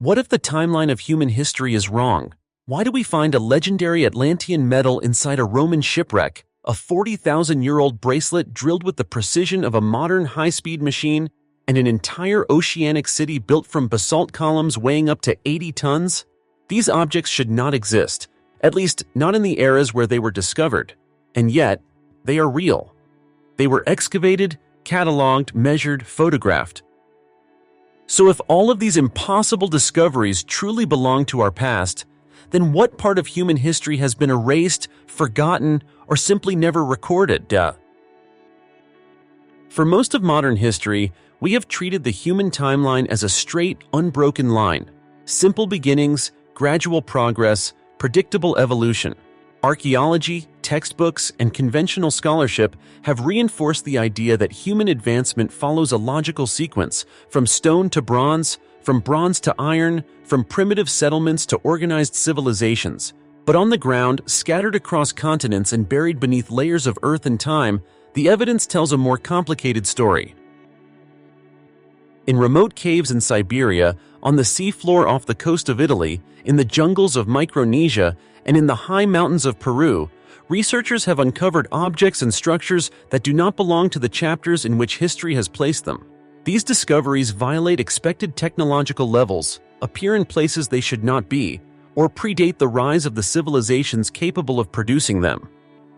What if the timeline of human history is wrong? Why do we find a legendary Atlantean metal inside a Roman shipwreck, a 40,000-year-old bracelet drilled with the precision of a modern high-speed machine, and an entire oceanic city built from basalt columns weighing up to 80 tons? These objects should not exist, at least not in the eras where they were discovered. And yet, they are real. They were excavated, cataloged, measured, photographed. So if all of these impossible discoveries truly belong to our past, then what part of human history has been erased, forgotten, or simply never recorded? For most of modern history, we have treated the human timeline as a straight, unbroken line. Simple beginnings, gradual progress, predictable evolution. Archaeology, textbooks, and conventional scholarship have reinforced the idea that human advancement follows a logical sequence, from stone to bronze, from bronze to iron, from primitive settlements to organized civilizations. But on the ground, scattered across continents and buried beneath layers of earth and time, the evidence tells a more complicated story. In remote caves in Siberia, on the seafloor off the coast of Italy, in the jungles of Micronesia, and in the high mountains of Peru, researchers have uncovered objects and structures that do not belong to the chapters in which history has placed them. These discoveries violate expected technological levels, appear in places they should not be, or predate the rise of the civilizations capable of producing them.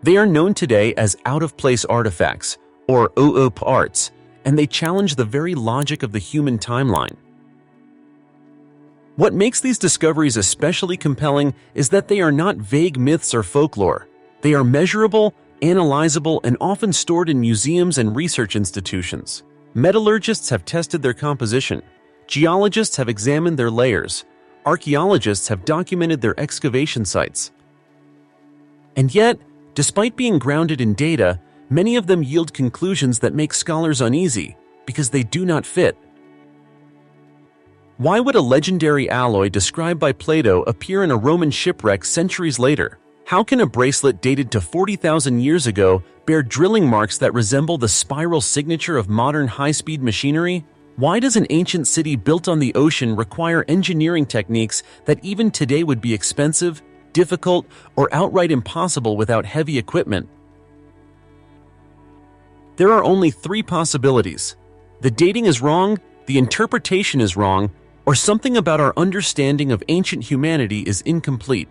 They are known today as out-of-place artifacts, or OOP arts, and they challenge the very logic of the human timeline. What makes these discoveries especially compelling is that they are not vague myths or folklore. They are measurable, analyzable, and often stored in museums and research institutions. Metallurgists have tested their composition. Geologists have examined their layers. Archaeologists have documented their excavation sites. And yet, despite being grounded in data, many of them yield conclusions that make scholars uneasy because they do not fit. Why would a legendary alloy described by Plato appear in a Roman shipwreck centuries later? How can a bracelet dated to 40,000 years ago bear drilling marks that resemble the spiral signature of modern high-speed machinery? Why does an ancient city built on the ocean require engineering techniques that even today would be expensive, difficult, or outright impossible without heavy equipment? There are only three possibilities. The dating is wrong, the interpretation is wrong, or something about our understanding of ancient humanity is incomplete.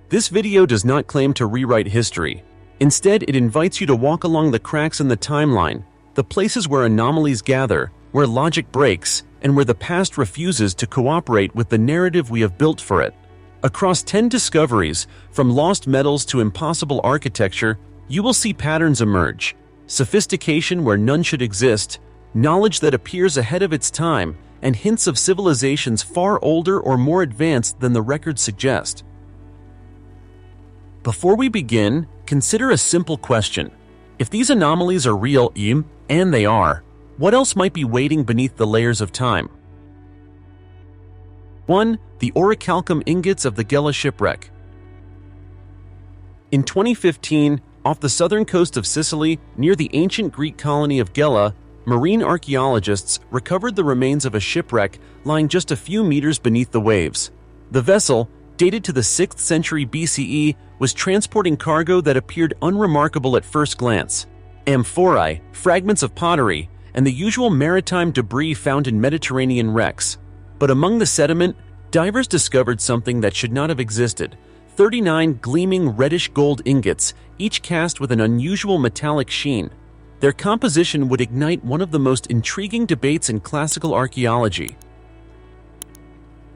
This video does not claim to rewrite history. Instead, it invites you to walk along the cracks in the timeline, the places where anomalies gather, where logic breaks, and where the past refuses to cooperate with the narrative we have built for it. Across 10 discoveries, from lost metals to impossible architecture, you will see patterns emerge: sophistication where none should exist, knowledge that appears ahead of its time, and hints of civilizations far older or more advanced than the records suggest. Before we begin, consider a simple question. If these anomalies are real, and they are, what else might be waiting beneath the layers of time? 1. The orichalcum ingots of the Gela shipwreck. In 2015, off the southern coast of Sicily, near the ancient Greek colony of Gela, marine archaeologists recovered the remains of a shipwreck lying just a few meters beneath the waves. The vessel, dated to the 6th century BCE, was transporting cargo that appeared unremarkable at first glance: amphorae, fragments of pottery, and the usual maritime debris found in Mediterranean wrecks. But among the sediment, divers discovered something that should not have existed: 39 gleaming reddish-gold ingots, each cast with an unusual metallic sheen. Their composition would ignite one of the most intriguing debates in classical archaeology.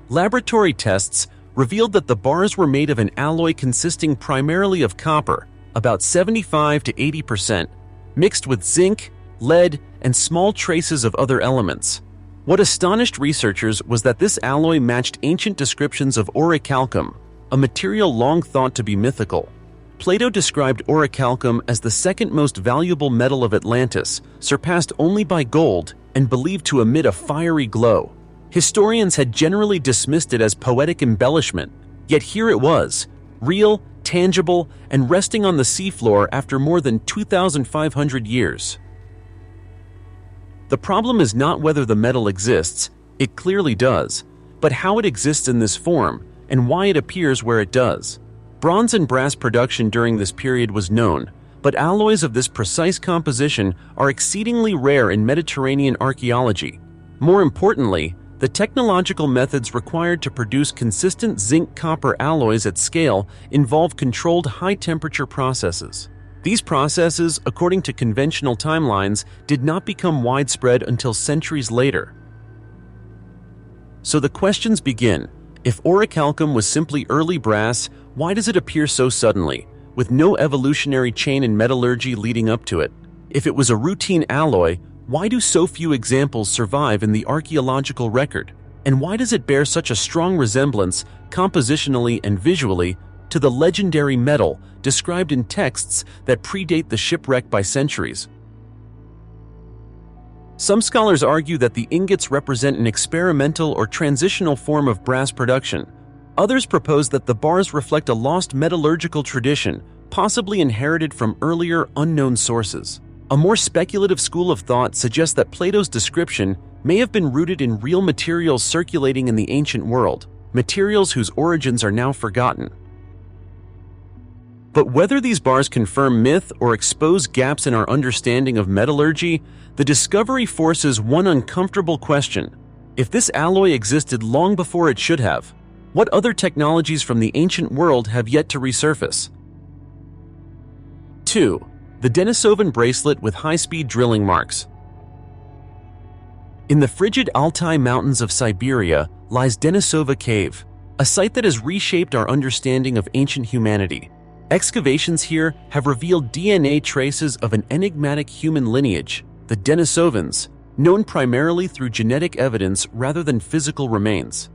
Laboratory tests revealed that the bars were made of an alloy consisting primarily of copper, about 75 to 80%, mixed with zinc, lead, and small traces of other elements. What astonished researchers was that this alloy matched ancient descriptions of orichalcum, a material long thought to be mythical. Plato described orichalcum as the second most valuable metal of Atlantis, surpassed only by gold and believed to emit a fiery glow. Historians had generally dismissed it as poetic embellishment, yet here it was, real, tangible, and resting on the seafloor after more than 2,500 years. The problem is not whether the metal exists, It clearly does, but how it exists in this form and why it appears where it does. Bronze and brass production during this period was known, but alloys of this precise composition are exceedingly rare in Mediterranean archaeology. More importantly, the technological methods required to produce consistent zinc-copper alloys at scale involve controlled high-temperature processes. These processes, according to conventional timelines, did not become widespread until centuries later. So the questions begin. If orichalcum was simply early brass, why does it appear so suddenly, with no evolutionary chain in metallurgy leading up to it? If it was a routine alloy, why do so few examples survive in the archaeological record? And why does it bear such a strong resemblance, compositionally and visually, to the legendary metal described in texts that predate the shipwreck by centuries? Some scholars argue that the ingots represent an experimental or transitional form of brass production. Others propose that the bars reflect a lost metallurgical tradition, possibly inherited from earlier, unknown sources. A more speculative school of thought suggests that Plato's description may have been rooted in real materials circulating in the ancient world, materials whose origins are now forgotten. But whether these bars confirm myth or expose gaps in our understanding of metallurgy, the discovery forces one uncomfortable question. If this alloy existed long before it should have, what other technologies from the ancient world have yet to resurface? 2. The Denisovan bracelet with high-speed drilling marks. In the frigid Altai Mountains of Siberia lies Denisova Cave, a site that has reshaped our understanding of ancient humanity. Excavations here have revealed DNA traces of an enigmatic human lineage, the Denisovans, known primarily through genetic evidence rather than physical remains.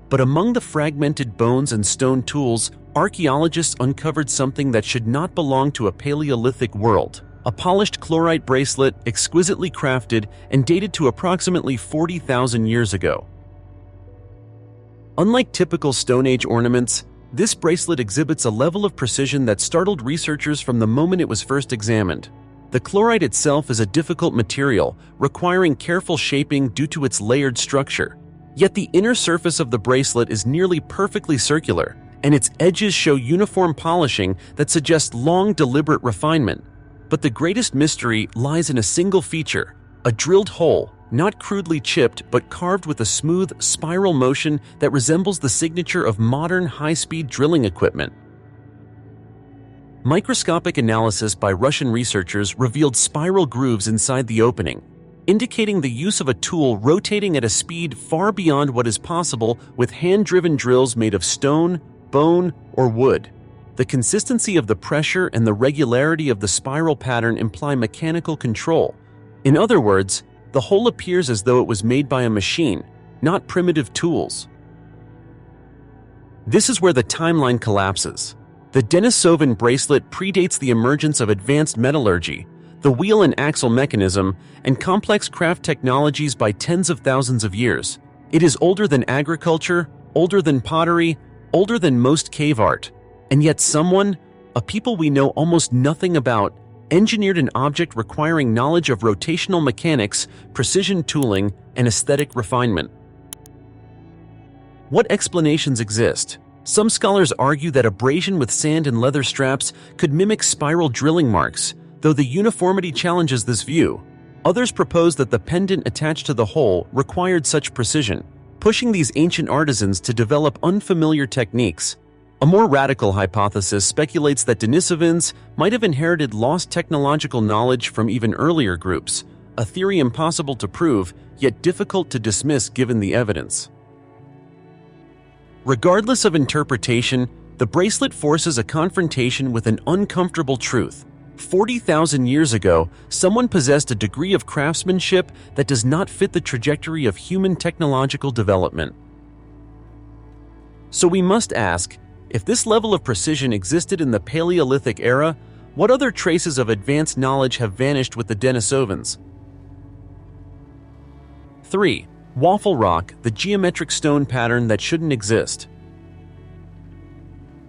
But among the fragmented bones and stone tools, archaeologists uncovered something that should not belong to a Paleolithic world: a polished chlorite bracelet exquisitely crafted and dated to approximately 40,000 years ago. Unlike typical Stone Age ornaments, this bracelet exhibits a level of precision that startled researchers from the moment it was first examined. The chlorite itself is a difficult material, requiring careful shaping due to its layered structure. Yet the inner surface of the bracelet is nearly perfectly circular, and its edges show uniform polishing that suggests long, deliberate refinement. But the greatest mystery lies in a single feature: a drilled hole, not crudely chipped but carved with a smooth, spiral motion that resembles the signature of modern high-speed drilling equipment. Microscopic analysis by Russian researchers revealed spiral grooves inside the opening, indicating the use of a tool rotating at a speed far beyond what is possible with hand-driven drills made of stone, bone, or wood. The consistency of the pressure and the regularity of the spiral pattern imply mechanical control. In other words, the hole appears as though it was made by a machine, not primitive tools. This is where the timeline collapses. The Denisovan bracelet predates the emergence of advanced metallurgy, the wheel and axle mechanism, and complex craft technologies by tens of thousands of years. It is older than agriculture, older than pottery, older than most cave art. And yet someone, a people we know almost nothing about, engineered an object requiring knowledge of rotational mechanics, precision tooling, and aesthetic refinement. What explanations exist? Some scholars argue that abrasion with sand and leather straps could mimic spiral drilling marks, though the uniformity challenges this view. Others propose that the pendant attached to the hole required such precision, pushing these ancient artisans to develop unfamiliar techniques. A more radical hypothesis speculates that Denisovans might have inherited lost technological knowledge from even earlier groups, a theory impossible to prove, yet difficult to dismiss given the evidence. Regardless of interpretation, the bracelet forces a confrontation with an uncomfortable truth. 40,000 years ago, someone possessed a degree of craftsmanship that does not fit the trajectory of human technological development. So we must ask, if this level of precision existed in the Paleolithic era, what other traces of advanced knowledge have vanished with the Denisovans? 3. Waffle rock, the geometric stone pattern that shouldn't exist.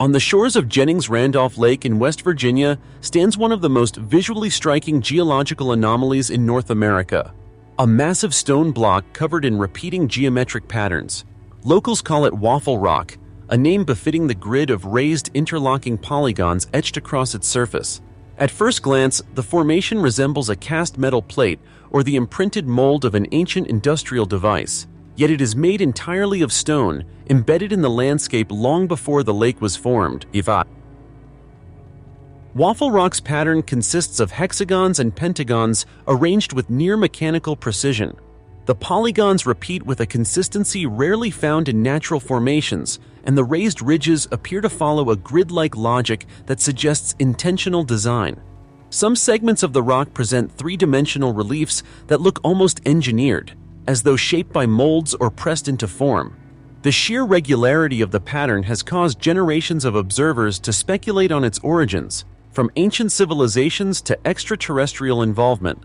On the shores of Jennings-Randolph Lake in West Virginia stands one of the most visually striking geological anomalies in North America. a massive stone block covered in repeating geometric patterns. Locals call it waffle rock, a name befitting the grid of raised interlocking polygons etched across its surface. At first glance, the formation resembles a cast metal plate or the imprinted mold of an ancient industrial device, yet it is made entirely of stone, embedded in the landscape long before the lake was formed. Waffle rock's pattern consists of hexagons and pentagons arranged with near-mechanical precision. The polygons repeat with a consistency rarely found in natural formations, and the raised ridges appear to follow a grid-like logic that suggests intentional design. Some segments of the rock present three-dimensional reliefs that look almost engineered, as though shaped by molds or pressed into form. The sheer regularity of the pattern has caused generations of observers to speculate on its origins, from ancient civilizations to extraterrestrial involvement.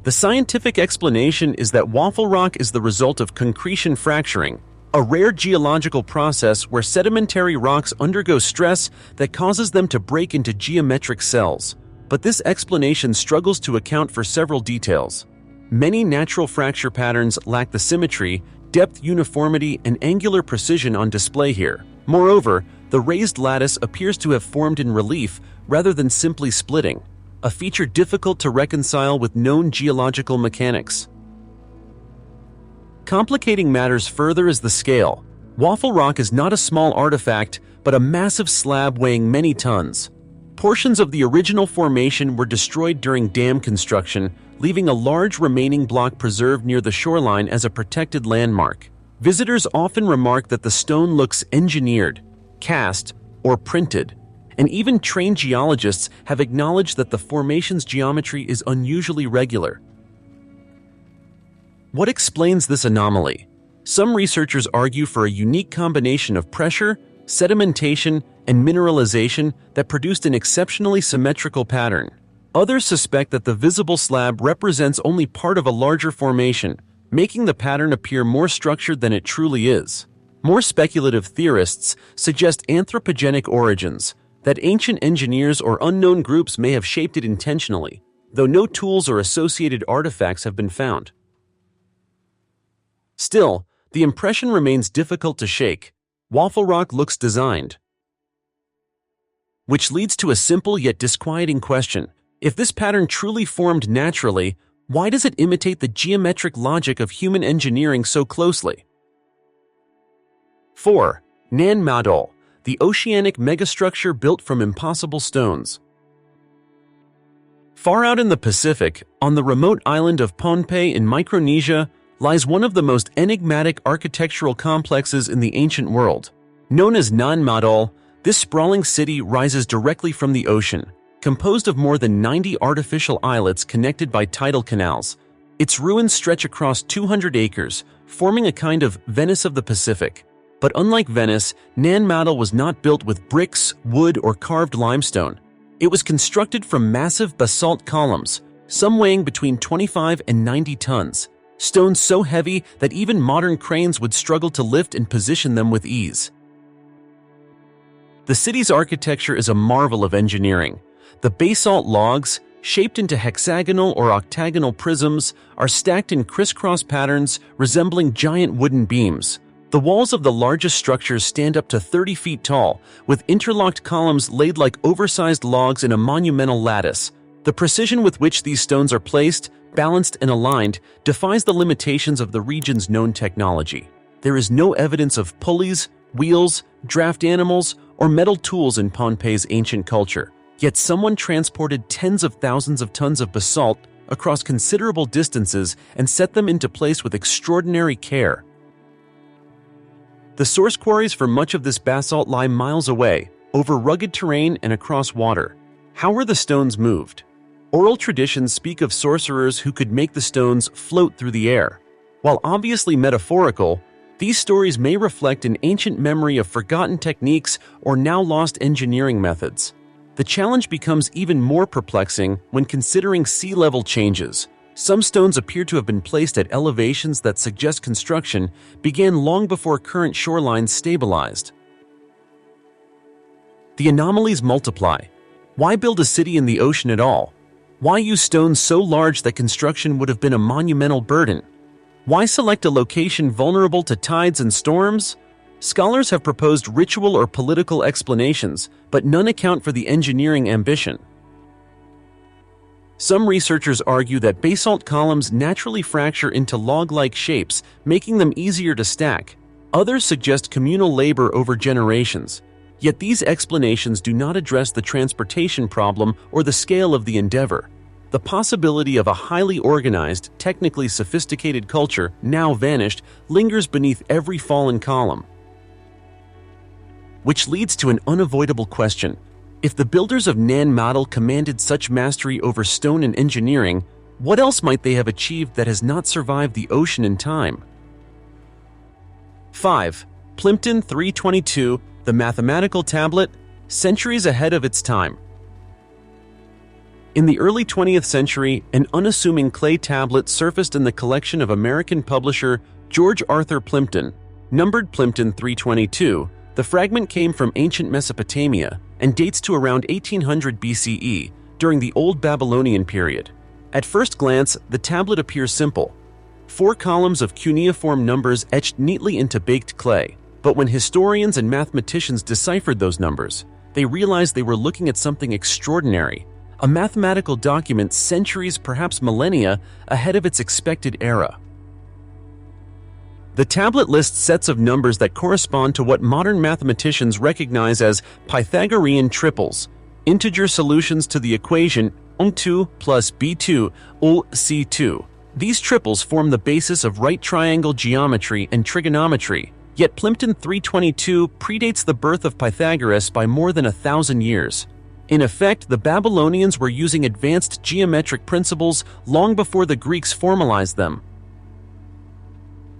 The scientific explanation is that waffle rock is the result of concretion fracturing, a rare geological process where sedimentary rocks undergo stress that causes them to break into geometric cells. But this explanation struggles to account for several details. Many natural fracture patterns lack the symmetry, depth uniformity, and angular precision on display here. Moreover, the raised lattice appears to have formed in relief rather than simply splitting, a feature difficult to reconcile with known geological mechanics. Complicating matters further is the scale. Waffle rock is not a small artifact, but a massive slab weighing many tons. Portions of the original formation were destroyed during dam construction, leaving a large remaining block preserved near the shoreline as a protected landmark. Visitors often remark that the stone looks engineered, cast, or printed, and even trained geologists have acknowledged that the formation's geometry is unusually regular. What explains this anomaly? Some researchers argue for a unique combination of pressure, sedimentation, and mineralization that produced an exceptionally symmetrical pattern. Others suspect that the visible slab represents only part of a larger formation, making the pattern appear more structured than it truly is. More speculative theorists suggest anthropogenic origins, that ancient engineers or unknown groups may have shaped it intentionally, though no tools or associated artifacts have been found. Still, the impression remains difficult to shake. Waffle rock looks designed. Which leads to a simple yet disquieting question. If this pattern truly formed naturally, why does it imitate the geometric logic of human engineering so closely? 4. Nan Madol, the oceanic megastructure built from impossible stones. Far out in the Pacific, on the remote island of Pohnpei in Micronesia, lies one of the most enigmatic architectural complexes in the ancient world. Known as Nan Madol, this sprawling city rises directly from the ocean, composed of more than 90 artificial islets connected by tidal canals. Its ruins stretch across 200 acres, forming a kind of Venice of the Pacific. But unlike Venice, Nan Madol was not built with bricks, wood, or carved limestone. It was constructed from massive basalt columns, some weighing between 25 and 90 tons. Stones so heavy that even modern cranes would struggle to lift and position them with ease. The city's architecture is a marvel of engineering. The basalt logs, shaped into hexagonal or octagonal prisms, are stacked in crisscross patterns resembling giant wooden beams. The walls of the largest structures stand up to 30 feet tall, with interlocked columns laid like oversized logs in a monumental lattice. The precision with which these stones are placed, balanced and aligned, defies the limitations of the region's known technology. There is no evidence of pulleys, wheels, draft animals, or metal tools in Pohnpei's ancient culture. Yet someone transported tens of thousands of tons of basalt across considerable distances and set them into place with extraordinary care. The source quarries for much of this basalt lie miles away, over rugged terrain and across water. How were the stones moved? Oral traditions speak of sorcerers who could make the stones float through the air. While obviously metaphorical, these stories may reflect an ancient memory of forgotten techniques or now lost engineering methods. The challenge becomes even more perplexing when considering sea level changes. Some stones appear to have been placed at elevations that suggest construction began long before current shorelines stabilized. The anomalies multiply. Why build a city in the ocean at all? Why use stones so large that construction would have been a monumental burden? Why select a location vulnerable to tides and storms? Scholars have proposed ritual or political explanations, but none account for the engineering ambition. Some researchers argue that basalt columns naturally fracture into log-like shapes, making them easier to stack. Others suggest communal labor over generations. Yet these explanations do not address the transportation problem or the scale of the endeavor. The possibility of a highly organized, technically sophisticated culture, now vanished, lingers beneath every fallen column. Which leads to an unavoidable question. If the builders of Nan Madol commanded such mastery over stone and engineering, what else might they have achieved that has not survived the ocean and time? 5. Plimpton 322, the mathematical tablet, centuries ahead of its time. In the early 20th century, an unassuming clay tablet surfaced in the collection of American publisher George Arthur Plimpton. Numbered Plimpton 322, the fragment came from ancient Mesopotamia and dates to around 1800 BCE, during the Old Babylonian period. At first glance, the tablet appears simple. 4 columns of cuneiform numbers etched neatly into baked clay. But when historians and mathematicians deciphered those numbers, they realized they were looking at something extraordinary, a mathematical document centuries, perhaps millennia, ahead of its expected era. The tablet lists sets of numbers that correspond to what modern mathematicians recognize as Pythagorean triples, integer solutions to the equation (2 plus b2 = c2). These triples form the basis of right triangle geometry and trigonometry, yet Plimpton 322 predates the birth of Pythagoras by more than 1,000 years. In effect, the Babylonians were using advanced geometric principles long before the Greeks formalized them.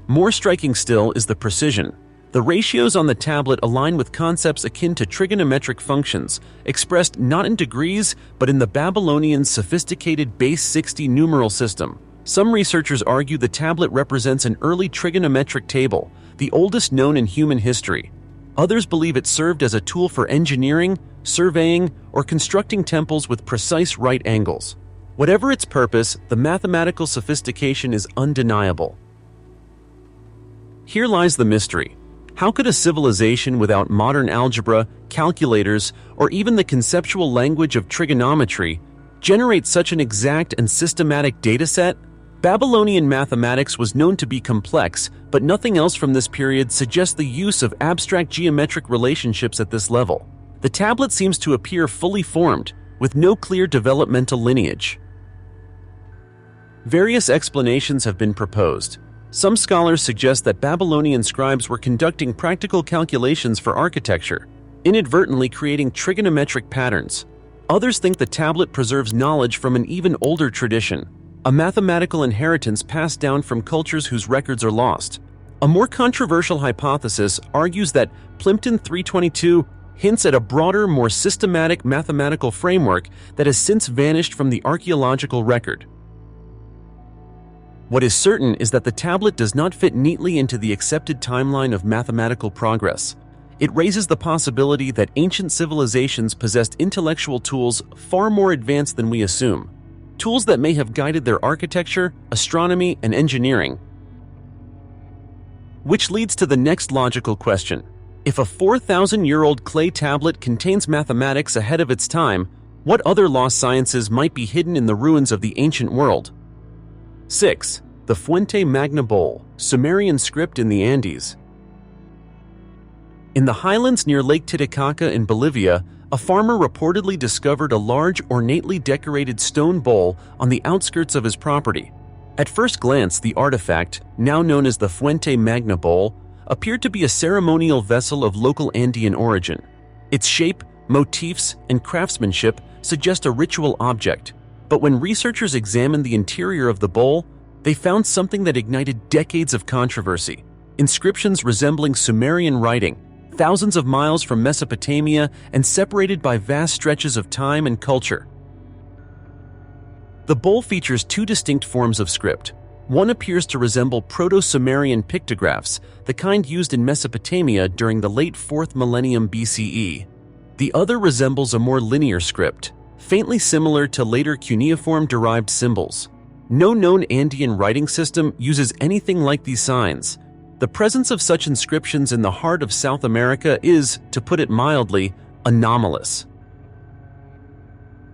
More striking still is the precision. The ratios on the tablet align with concepts akin to trigonometric functions, expressed not in degrees but in the Babylonians' sophisticated base 60 numeral system. Some researchers argue the tablet represents an early trigonometric table, the oldest known in human history. Others believe it served as a tool for engineering, surveying, or constructing temples with precise right angles. Whatever its purpose, the mathematical sophistication is undeniable. Here lies the mystery. How could a civilization without modern algebra, calculators, or even the conceptual language of trigonometry generate such an exact and systematic dataset? Babylonian mathematics was known to be complex, but nothing else from this period suggests the use of abstract geometric relationships at this level. The tablet seems to appear fully formed, with no clear developmental lineage. Various explanations have been proposed. Some scholars suggest that Babylonian scribes were conducting practical calculations for architecture, inadvertently creating trigonometric patterns. Others think the tablet preserves knowledge from an even older tradition, a mathematical inheritance passed down from cultures whose records are lost. A more controversial hypothesis argues that Plimpton 322 hints at a broader, more systematic mathematical framework that has since vanished from the archaeological record. What is certain is that the tablet does not fit neatly into the accepted timeline of mathematical progress. It raises the possibility that ancient civilizations possessed intellectual tools far more advanced than we assume, tools that may have guided their architecture, astronomy, and engineering. Which leads to the next logical question. If a 4,000-year-old clay tablet contains mathematics ahead of its time, what other lost sciences might be hidden in the ruins of the ancient world? 6. The Fuente Magna Bowl, Sumerian script in the Andes. In the highlands near Lake Titicaca in Bolivia, a farmer reportedly discovered a large, ornately decorated stone bowl on the outskirts of his property. At first glance, the artifact, now known as the Fuente Magna Bowl, appeared to be a ceremonial vessel of local Andean origin. Its shape, motifs, and craftsmanship suggest a ritual object. But when researchers examined the interior of the bowl, they found something that ignited decades of controversy. Inscriptions resembling Sumerian writing, thousands of miles from Mesopotamia and separated by vast stretches of time and culture. The bowl features 2 distinct forms of script. One appears to resemble Proto-Sumerian pictographs, the kind used in Mesopotamia during the late 4th millennium BCE. The other resembles a more linear script, faintly similar to later cuneiform-derived symbols. No known Andean writing system uses anything like these signs. The presence of such inscriptions in the heart of South America is, to put it mildly, anomalous.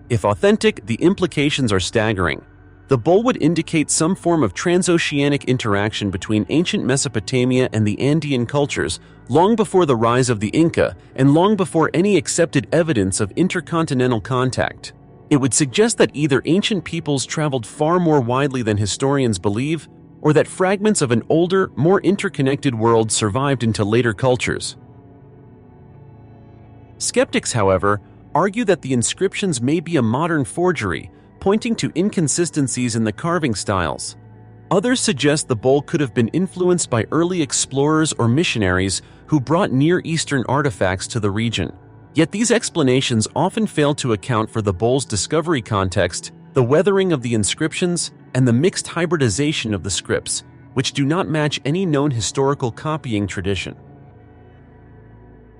If authentic, the implications are staggering. The bowl would indicate some form of transoceanic interaction between ancient Mesopotamia and the Andean cultures, long before the rise of the Inca and long before any accepted evidence of intercontinental contact. It would suggest that either ancient peoples traveled far more widely than historians believe, or that fragments of an older, more interconnected world survived into later cultures. Skeptics, however, argue that the inscriptions may be a modern forgery, pointing to inconsistencies in the carving styles. Others suggest the bowl could have been influenced by early explorers or missionaries who brought Near Eastern artifacts to the region. Yet these explanations often fail to account for the bowl's discovery context, the weathering of the inscriptions, and the mixed hybridization of the scripts, which do not match any known historical copying tradition.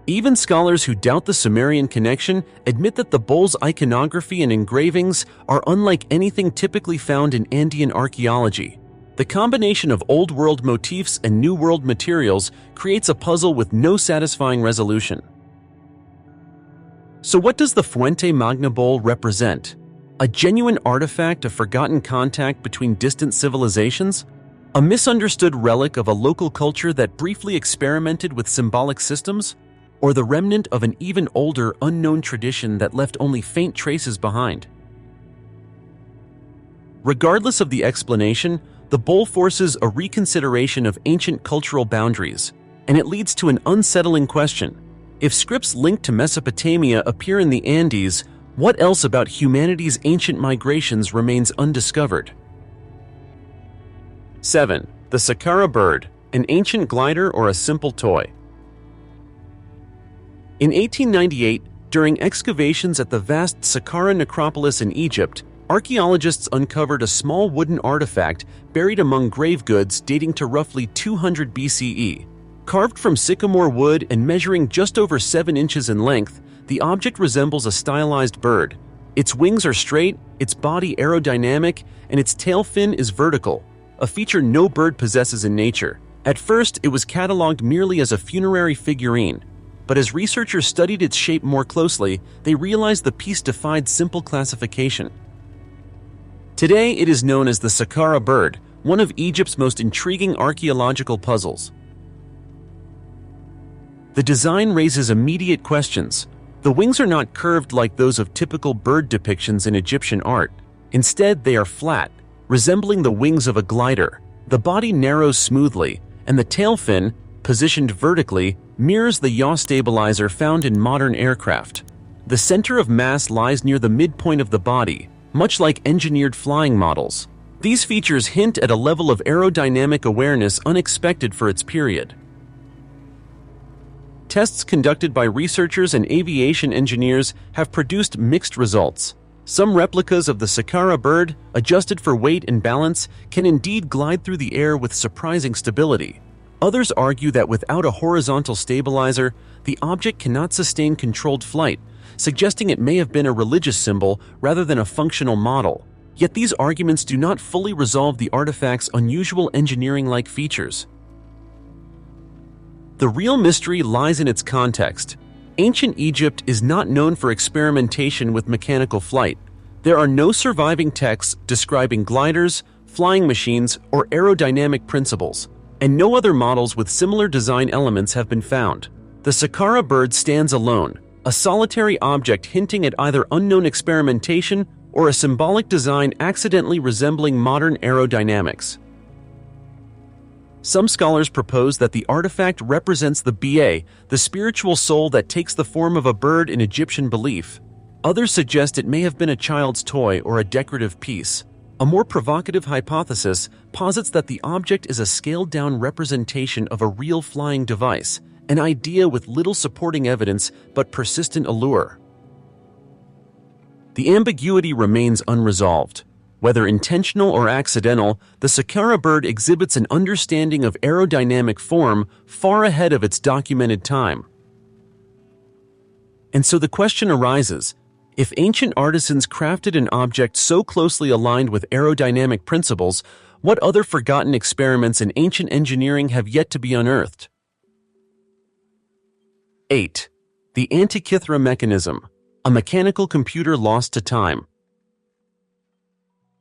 Even scholars who doubt the Sumerian connection admit that the bowl's iconography and engravings are unlike anything typically found in Andean archaeology. The combination of Old World motifs and New World materials creates a puzzle with no satisfying resolution. So what does the Fuente Magna bowl represent? A genuine artifact of forgotten contact between distant civilizations? A misunderstood relic of a local culture that briefly experimented with symbolic systems? Or the remnant of an even older, unknown tradition that left only faint traces behind? Regardless of the explanation, the bowl forces a reconsideration of ancient cultural boundaries, and it leads to an unsettling question. If scripts linked to Mesopotamia appear in the Andes, what else about humanity's ancient migrations remains undiscovered? 7. The Saqqara bird, an ancient glider or a simple toy? In 1898, during excavations at the vast Saqqara necropolis in Egypt, archaeologists uncovered a small wooden artifact buried among grave goods dating to roughly 200 BCE. Carved from sycamore wood and measuring just over 7 inches in length, the object resembles a stylized bird. Its wings are straight, its body aerodynamic, and its tail fin is vertical, a feature no bird possesses in nature. At first, it was catalogued merely as a funerary figurine, but as researchers studied its shape more closely, they realized the piece defied simple classification. Today, it is known as the Saqqara bird, one of Egypt's most intriguing archaeological puzzles. The design raises immediate questions. The wings are not curved like those of typical bird depictions in Egyptian art. Instead, they are flat, resembling the wings of a glider. The body narrows smoothly, and the tail fin, positioned vertically, mirrors the yaw stabilizer found in modern aircraft. The center of mass lies near the midpoint of the body, much like engineered flying models. These features hint at a level of aerodynamic awareness unexpected for its period. Tests conducted by researchers and aviation engineers have produced mixed results. Some replicas of the Saqqara bird, adjusted for weight and balance, can indeed glide through the air with surprising stability. Others argue that without a horizontal stabilizer, the object cannot sustain controlled flight, suggesting it may have been a religious symbol rather than a functional model. Yet these arguments do not fully resolve the artifact's unusual engineering-like features. The real mystery lies in its context. Ancient Egypt is not known for experimentation with mechanical flight. There are no surviving texts describing gliders, flying machines, or aerodynamic principles, and no other models with similar design elements have been found. The Saqqara bird stands alone, a solitary object hinting at either unknown experimentation or a symbolic design accidentally resembling modern aerodynamics. Some scholars propose that the artifact represents the Ba, the spiritual soul that takes the form of a bird in Egyptian belief. Others suggest it may have been a child's toy or a decorative piece. A more provocative hypothesis posits that the object is a scaled-down representation of a real flying device, an idea with little supporting evidence but persistent allure. The ambiguity remains unresolved. Whether intentional or accidental, the Saqqara bird exhibits an understanding of aerodynamic form far ahead of its documented time. And so the question arises, If ancient artisans crafted an object so closely aligned with aerodynamic principles, what other forgotten experiments in ancient engineering have yet to be unearthed? 8. The Antikythera mechanism, a mechanical computer lost to time.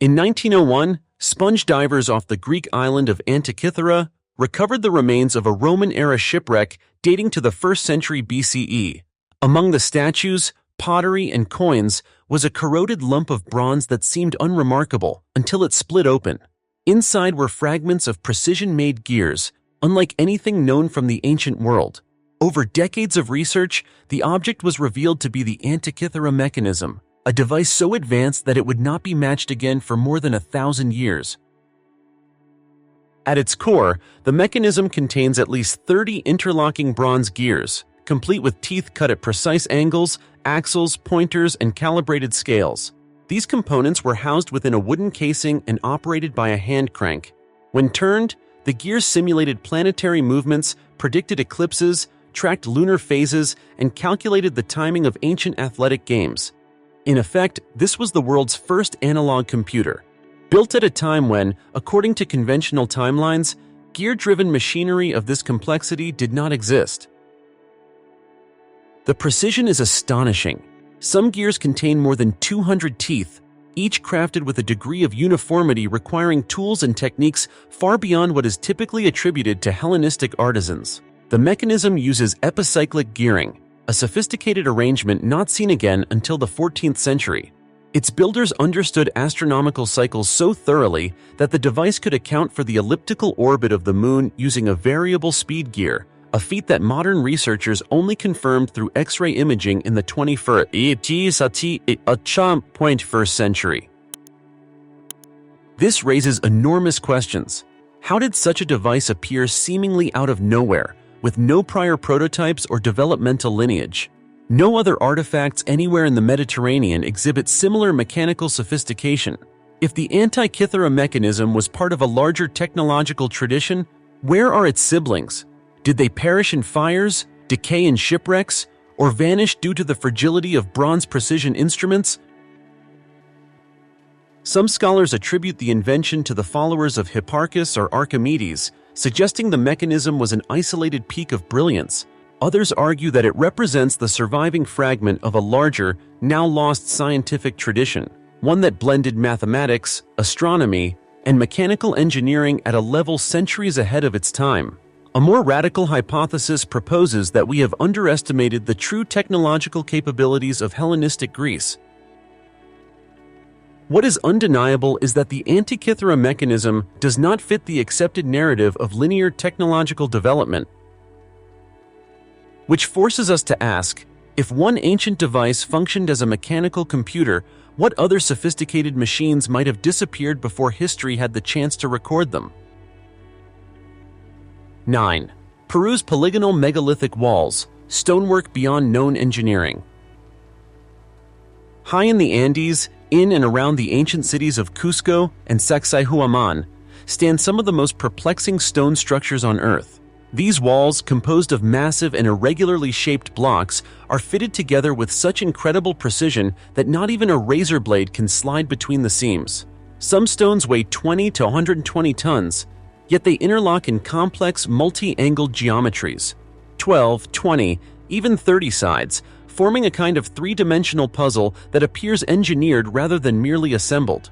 In 1901, sponge divers off the Greek island of Antikythera recovered the remains of a Roman-era shipwreck dating to the 1st century BCE. Among the statues, pottery, and coins was a corroded lump of bronze that seemed unremarkable until it split open. Inside were fragments of precision-made gears, unlike anything known from the ancient world. Over decades of research, the object was revealed to be the Antikythera mechanism, a device so advanced that it would not be matched again for more than 1,000 years. At its core, the mechanism contains at least 30 interlocking bronze gears, complete with teeth cut at precise angles, axles, pointers, and calibrated scales. These components were housed within a wooden casing and operated by a hand crank. When turned, the gears simulated planetary movements, predicted eclipses, tracked lunar phases, and calculated the timing of ancient athletic games. In effect, this was the world's first analog computer, built at a time when, according to conventional timelines, gear-driven machinery of this complexity did not exist. The precision is astonishing. Some gears contain more than 200 teeth, each crafted with a degree of uniformity requiring tools and techniques far beyond what is typically attributed to Hellenistic artisans. The mechanism uses epicyclic gearing, a sophisticated arrangement not seen again until the 14th century. Its builders understood astronomical cycles so thoroughly that the device could account for the elliptical orbit of the moon using a variable speed gear, a feat that modern researchers only confirmed through X-ray imaging in the 21st century. This raises enormous questions. How did such a device appear seemingly out of nowhere, with no prior prototypes or developmental lineage? No other artifacts anywhere in the Mediterranean exhibit similar mechanical sophistication. If the Antikythera mechanism was part of a larger technological tradition, where are its siblings? Did they perish in fires, decay in shipwrecks, or vanish due to the fragility of bronze precision instruments? Some scholars attribute the invention to the followers of Hipparchus or Archimedes, suggesting the mechanism was an isolated peak of brilliance. Others argue that it represents the surviving fragment of a larger, now lost scientific tradition, one that blended mathematics, astronomy, and mechanical engineering at a level centuries ahead of its time. A more radical hypothesis proposes that we have underestimated the true technological capabilities of Hellenistic Greece. What is undeniable is that the Antikythera mechanism does not fit the accepted narrative of linear technological development, which forces us to ask, if one ancient device functioned as a mechanical computer, what other sophisticated machines might have disappeared before history had the chance to record them? 9. Peru's polygonal megalithic walls, stonework beyond known engineering. High in the Andes, in and around the ancient cities of Cusco and Sacsayhuaman, stand some of the most perplexing stone structures on Earth. These walls, composed of massive and irregularly shaped blocks, are fitted together with such incredible precision that not even a razor blade can slide between the seams. Some stones weigh 20 to 120 tons, yet they interlock in complex, multi-angled geometries, 12, 20, even 30 sides, forming a kind of three-dimensional puzzle that appears engineered rather than merely assembled.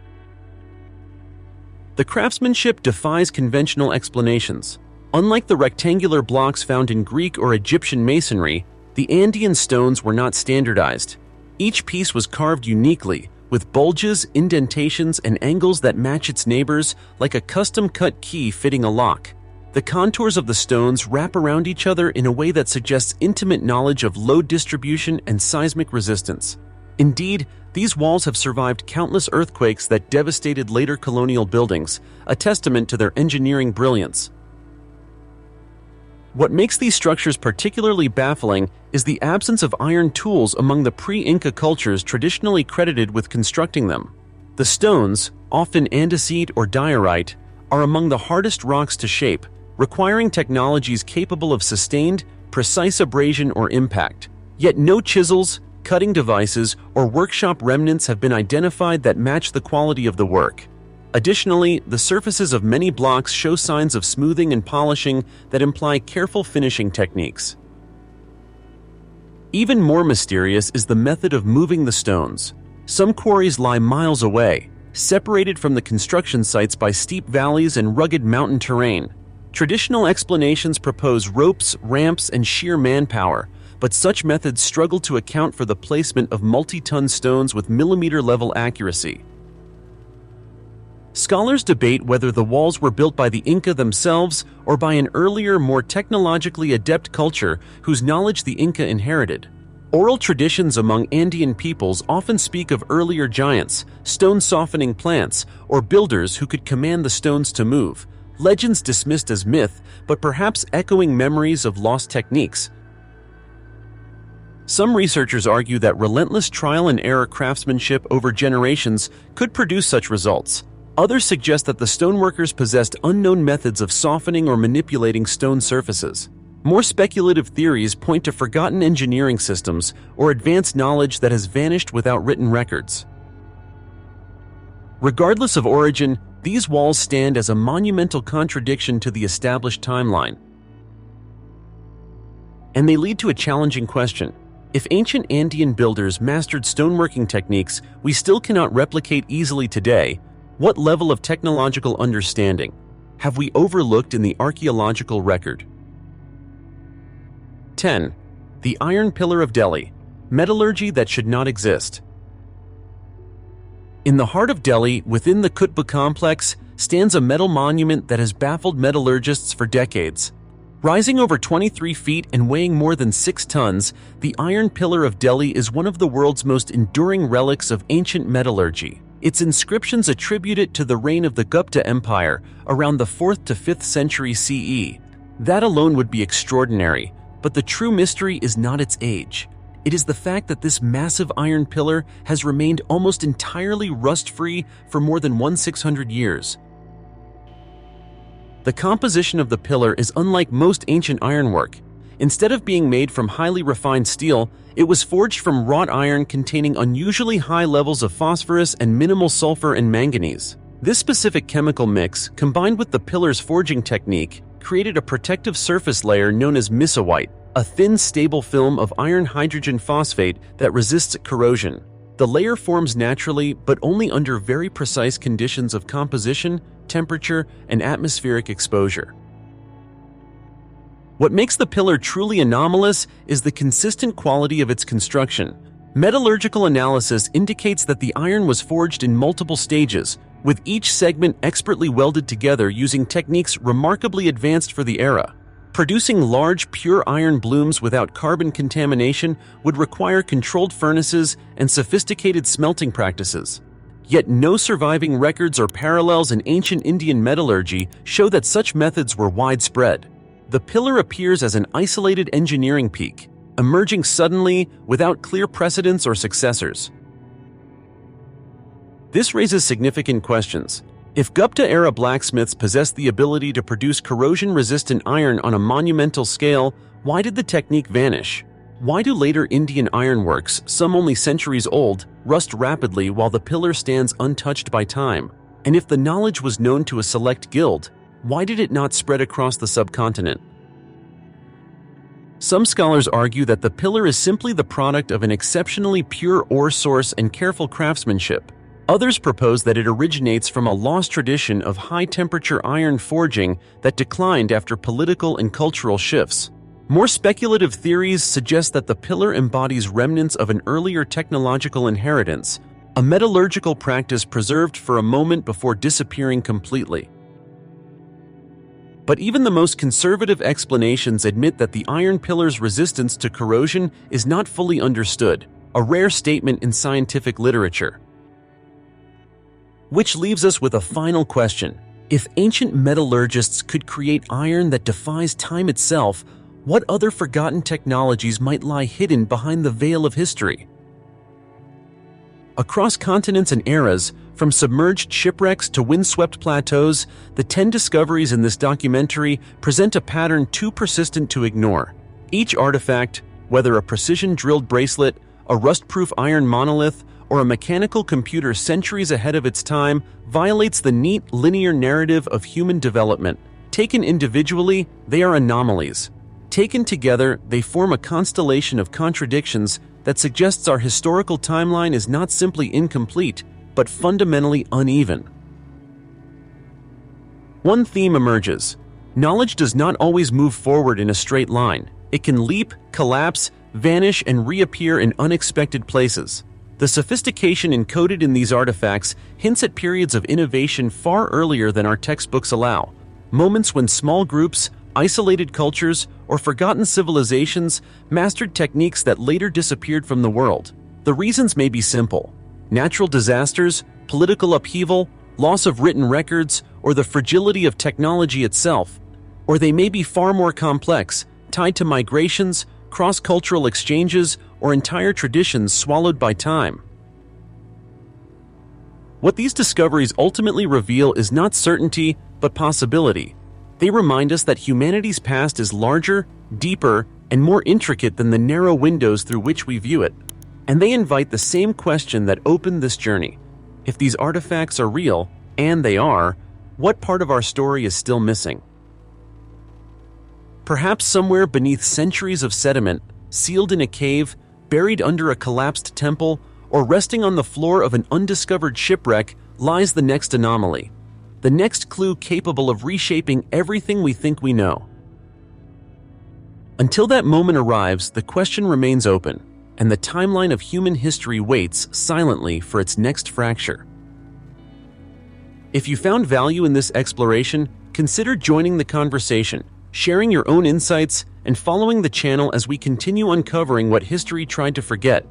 The craftsmanship defies conventional explanations. Unlike the rectangular blocks found in Greek or Egyptian masonry, the Andean stones were not standardized. Each piece was carved uniquely, with bulges, indentations, and angles that match its neighbors, like a custom-cut key fitting a lock. The contours of the stones wrap around each other in a way that suggests intimate knowledge of load distribution and seismic resistance. Indeed, these walls have survived countless earthquakes that devastated later colonial buildings, a testament to their engineering brilliance. What makes these structures particularly baffling is the absence of iron tools among the pre-Inca cultures traditionally credited with constructing them. The stones, often andesite or diorite, are among the hardest rocks to shape, requiring technologies capable of sustained, precise abrasion or impact. Yet no chisels, cutting devices, or workshop remnants have been identified that match the quality of the work. Additionally, the surfaces of many blocks show signs of smoothing and polishing that imply careful finishing techniques. Even more mysterious is the method of moving the stones. Some quarries lie miles away, separated from the construction sites by steep valleys and rugged mountain terrain. Traditional explanations propose ropes, ramps, and sheer manpower, but such methods struggle to account for the placement of multi-ton stones with millimeter-level accuracy. Scholars debate whether the walls were built by the Inca themselves or by an earlier, more technologically adept culture whose knowledge the Inca inherited. Oral traditions among Andean peoples often speak of earlier giants, stone-softening plants, or builders who could command the stones to move, legends dismissed as myth, but perhaps echoing memories of lost techniques. Some researchers argue that relentless trial-and-error craftsmanship over generations could produce such results. Others suggest that the stoneworkers possessed unknown methods of softening or manipulating stone surfaces. More speculative theories point to forgotten engineering systems or advanced knowledge that has vanished without written records. Regardless of origin, these walls stand as a monumental contradiction to the established timeline. And they lead to a challenging question. If ancient Andean builders mastered stoneworking techniques we still cannot replicate easily today, what level of technological understanding have we overlooked in the archaeological record? 10. The Iron Pillar of Delhi, metallurgy that should not exist. In the heart of Delhi, within the Qutb complex, stands a metal monument that has baffled metallurgists for decades. Rising over 23 feet and weighing more than 6 tons, the Iron Pillar of Delhi is one of the world's most enduring relics of ancient metallurgy. Its inscriptions attribute it to the reign of the Gupta Empire around the 4th to 5th century CE. That alone would be extraordinary, but the true mystery is not its age. It is the fact that this massive iron pillar has remained almost entirely rust-free for more than 1,600 years. The composition of the pillar is unlike most ancient ironwork. Instead of being made from highly refined steel, it was forged from wrought iron containing unusually high levels of phosphorus and minimal sulfur and manganese. This specific chemical mix, combined with the pillar's forging technique, created a protective surface layer known as misawite, a thin, stable film of iron hydrogen phosphate that resists corrosion. The layer forms naturally, but only under very precise conditions of composition, temperature, and atmospheric exposure. What makes the pillar truly anomalous is the consistent quality of its construction. Metallurgical analysis indicates that the iron was forged in multiple stages, with each segment expertly welded together using techniques remarkably advanced for the era. Producing large, pure iron blooms without carbon contamination would require controlled furnaces and sophisticated smelting practices. Yet no surviving records or parallels in ancient Indian metallurgy show that such methods were widespread. The pillar appears as an isolated engineering peak, emerging suddenly without clear precedents or successors. This raises significant questions. If Gupta-era blacksmiths possessed the ability to produce corrosion-resistant iron on a monumental scale, why did the technique vanish? Why do later Indian ironworks, some only centuries old, rust rapidly while the pillar stands untouched by time? And if the knowledge was known to a select guild, why did it not spread across the subcontinent? Some scholars argue that the pillar is simply the product of an exceptionally pure ore source and careful craftsmanship. Others propose that it originates from a lost tradition of high-temperature iron forging that declined after political and cultural shifts. More speculative theories suggest that the pillar embodies remnants of an earlier technological inheritance, a metallurgical practice preserved for a moment before disappearing completely. But even the most conservative explanations admit that the iron pillar's resistance to corrosion is not fully understood, a rare statement in scientific literature. Which leaves us with a final question. If ancient metallurgists could create iron that defies time itself, what other forgotten technologies might lie hidden behind the veil of history? Across continents and eras, from submerged shipwrecks to windswept plateaus, the 10 discoveries in this documentary present a pattern too persistent to ignore. Each artifact, whether a precision-drilled bracelet, a rust-proof iron monolith, or a mechanical computer centuries ahead of its time violates the neat, linear narrative of human development. Taken individually, they are anomalies. Taken together, they form a constellation of contradictions that suggests our historical timeline is not simply incomplete, but fundamentally uneven. One theme emerges. Knowledge does not always move forward in a straight line. It can leap, collapse, vanish, and reappear in unexpected places. The sophistication encoded in these artifacts hints at periods of innovation far earlier than our textbooks allow. Moments when small groups, isolated cultures, or forgotten civilizations mastered techniques that later disappeared from the world. The reasons may be simple: natural disasters, political upheaval, loss of written records, or the fragility of technology itself. Or they may be far more complex, tied to migrations, cross-cultural exchanges, or entire traditions swallowed by time. What these discoveries ultimately reveal is not certainty, but possibility. They remind us that humanity's past is larger, deeper, and more intricate than the narrow windows through which we view it. And they invite the same question that opened this journey. If these artifacts are real, and they are, what part of our story is still missing? Perhaps somewhere beneath centuries of sediment, sealed in a cave, buried under a collapsed temple, or resting on the floor of an undiscovered shipwreck, lies the next anomaly. The next clue capable of reshaping everything we think we know. Until that moment arrives, the question remains open, and the timeline of human history waits silently for its next fracture. If you found value in this exploration, consider joining the conversation, sharing your own insights, and following the channel as we continue uncovering what history tried to forget.